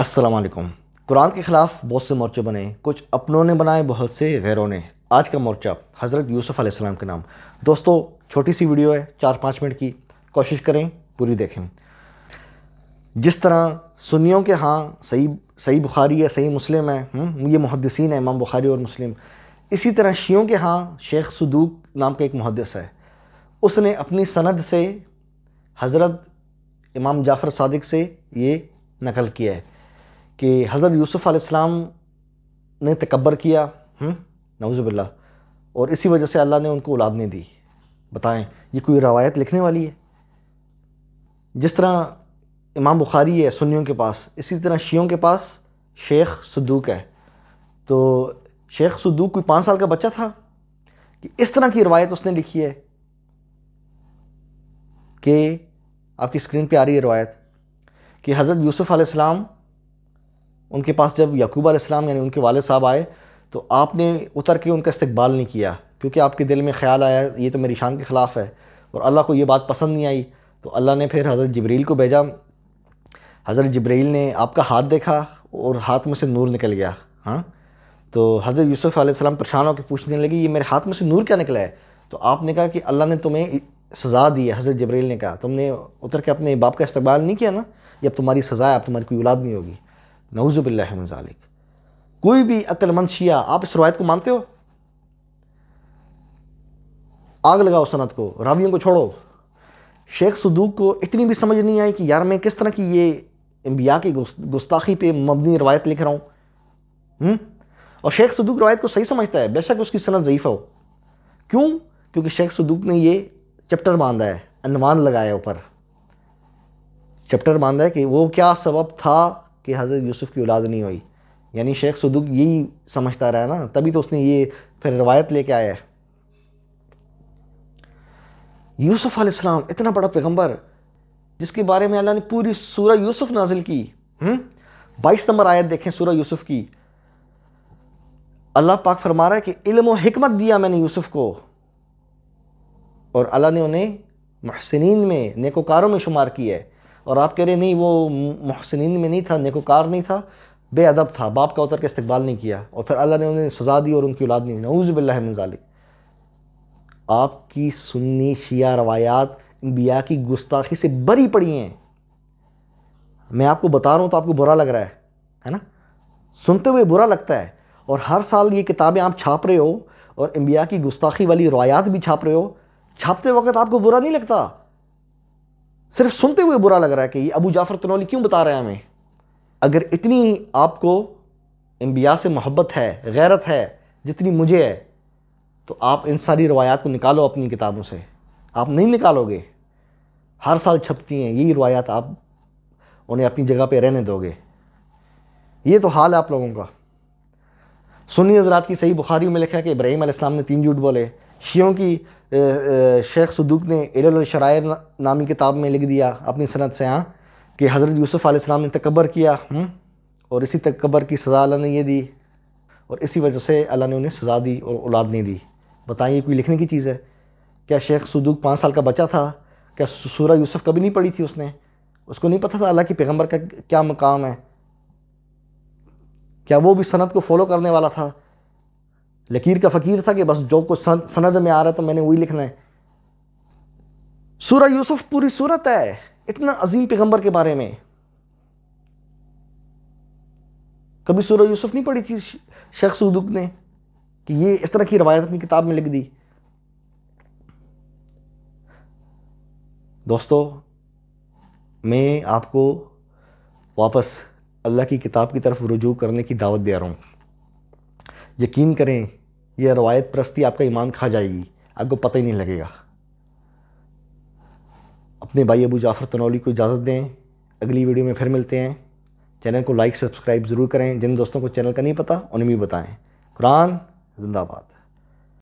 السلام علیکم۔ قرآن کے خلاف بہت سے مورچے بنے، کچھ اپنوں نے بنائے، بہت سے غیروں نے۔ آج کا مورچہ حضرت یوسف علیہ السلام کے نام۔ دوستو چھوٹی سی ویڈیو ہے، 4-5 منٹ کی، کوشش کریں پوری دیکھیں۔ جس طرح سنیوں کے ہاں صحیح بخاری ہے، صحیح مسلم ہے، یہ محدثین ہیں امام بخاری اور مسلم، اسی طرح شیعوں کے ہاں شیخ صدوق نام کا ایک محدث ہے، اس نے اپنی سند سے حضرت امام جعفر صادق سے یہ نقل کیا ہے کہ حضرت یوسف علیہ السلام نے تکبر کیا، نعوذ باللہ، اور اسی وجہ سے اللہ نے ان کو اولاد نہیں دی۔ بتائیں یہ کوئی روایت لکھنے والی ہے؟ جس طرح امام بخاری ہے سنیوں کے پاس، اسی طرح شیعوں کے پاس شیخ صدوق ہے۔ تو شیخ صدوق کوئی 5 سال کا بچہ تھا کہ اس طرح کی روایت اس نے لکھی ہے کہ آپ کی اسکرین پہ آ رہی ہے روایت کہ حضرت یوسف علیہ السلام ان کے پاس جب یعقوب علیہ السلام یعنی ان کے والد صاحب آئے تو آپ نے اتر کے ان کا استقبال نہیں کیا، کیونکہ آپ کے دل میں خیال آیا یہ تو میری شان کے خلاف ہے، اور اللہ کو یہ بات پسند نہیں آئی۔ تو اللہ نے پھر حضرت جبریل کو بھیجا، حضرت جبریل نے آپ کا ہاتھ دیکھا اور ہاتھ میں سے نور نکل گیا۔ تو حضرت یوسف علیہ السلام پریشان ہو کے پوچھنے لگے یہ میرے ہاتھ میں سے نور کیا نکلا ہے؟ تو آپ نے کہا کہ اللہ نے تمہیں سزا دی ہے۔ حضرت جبریل نے کہا تم نے اتر کے اپنے باپ کا استقبال نہیں کیا نا، یہ اب تمہاری سزا ہے، اب تمہاری کوئی اولاد نہیں ہوگی۔ نعوذ باللہ من ذالک۔ کوئی بھی عقل مند شیعہ آپ اس روایت کو مانتے ہو؟ آگ لگاؤ سند کو، راویوں کو چھوڑو۔ شیخ صدوق کو اتنی بھی سمجھ نہیں آئی کہ یار میں کس طرح کی یہ انبیاء کی گستاخی پہ مبنی روایت لکھ رہا ہوں۔ اور شیخ صدوق روایت کو صحیح سمجھتا ہے، بے شک اس کی سند ضعیف ہو۔ کیوں؟ کیونکہ شیخ صدوق نے یہ چیپٹر باندھا ہے، عنوان لگایا اوپر، چیپٹر باندھا ہے کہ وہ کیا سبب تھا کہ حضرت یوسف کی اولاد نہیں ہوئی۔ یعنی شیخ صدوق یہی سمجھتا رہا نا، تبھی تو اس نے یہ پھر روایت لے کے آیا ہے۔ یوسف علیہ السلام اتنا بڑا پیغمبر جس کے بارے میں اللہ نے پوری سورہ یوسف نازل کی۔ 22 نمبر آیت دیکھیں سورہ یوسف کی۔ اللہ پاک فرما رہا ہے کہ علم و حکمت دیا میں نے یوسف کو، اور اللہ نے انہیں محسنین میں، نیکوکاروں میں شمار کیا ہے۔ اور آپ کہہ رہے نہیں وہ محسنین میں نہیں تھا، نیکوکار نہیں تھا، بے ادب تھا، باپ کا اتر کے استقبال نہیں کیا، اور پھر اللہ نے انہیں سزا دی اور ان کی اولاد نہیں۔ نعوذ باللہ من ذالک۔ آپ کی سنی شیعہ روایات انبیاء کی گستاخی سے بری پڑی ہیں۔ میں آپ کو بتا رہا ہوں تو آپ کو برا لگ رہا ہے نا، سنتے ہوئے برا لگتا ہے۔ اور ہر سال یہ کتابیں آپ چھاپ رہے ہو اور انبیاء کی گستاخی والی روایات بھی چھاپ رہے ہو، چھاپتے وقت آپ کو برا نہیں لگتا، صرف سنتے ہوئے برا لگ رہا ہے کہ یہ ابو جعفر تنولی کیوں بتا رہے ہیں ہمیں۔ اگر اتنی آپ کو انبیاء سے محبت ہے، غیرت ہے جتنی مجھے ہے، تو آپ ان ساری روایات کو نکالو اپنی کتابوں سے۔ آپ نہیں نکالو گے، ہر سال چھپتی ہیں یہی روایات، آپ انہیں اپنی جگہ پہ رہنے دو گے۔ یہ تو حال ہے آپ لوگوں کا۔ سنی حضرات کی صحیح بخاری میں لکھا ہے کہ ابراہیم علیہ السلام نے 3 جھوٹ بولے۔ شیعوں کی شیخ صدوق نے علل الشرائع نامی کتاب میں لکھ دیا اپنی سند سے کہ حضرت یوسف علیہ السلام نے تکبر کیا، اور اسی تکبر کی سزا اللہ نے یہ دی، اور اسی وجہ سے اللہ نے انہیں سزا دی اور اولاد نہیں دی۔ بتائیں یہ کوئی لکھنے کی چیز ہے؟ کیا شیخ صدوق 5 سال کا بچہ تھا؟ کیا سورہ یوسف کبھی نہیں پڑھی تھی اس کو نہیں پتہ تھا اللہ کی پیغمبر کا کیا مقام ہے؟ کیا وہ بھی سند کو فالو کرنے والا تھا؟ لکیر کا فقیر تھا کہ بس جو کچھ سند میں آ رہا ہے تو میں نے وہی لکھنا ہے؟ سورہ یوسف پوری صورت ہے اتنا عظیم پیغمبر کے بارے میں، کبھی سورہ یوسف نہیں پڑھی تھی شیخ صدوق نے کہ یہ اس طرح کی روایت اپنی کتاب میں لکھ دی؟ دوستو میں آپ کو واپس اللہ کی کتاب کی طرف رجوع کرنے کی دعوت دے رہا ہوں۔ یقین کریں یہ روایت پرستی آپ کا ایمان کھا جائے گی، آپ کو پتہ ہی نہیں لگے گا۔ اپنے بھائی ابو جعفر تنولی کو اجازت دیں، اگلی ویڈیو میں پھر ملتے ہیں۔ چینل کو لائک سبسکرائب ضرور کریں، جن دوستوں کو چینل کا نہیں پتہ انہیں بھی بتائیں۔ قرآن زندہ باد۔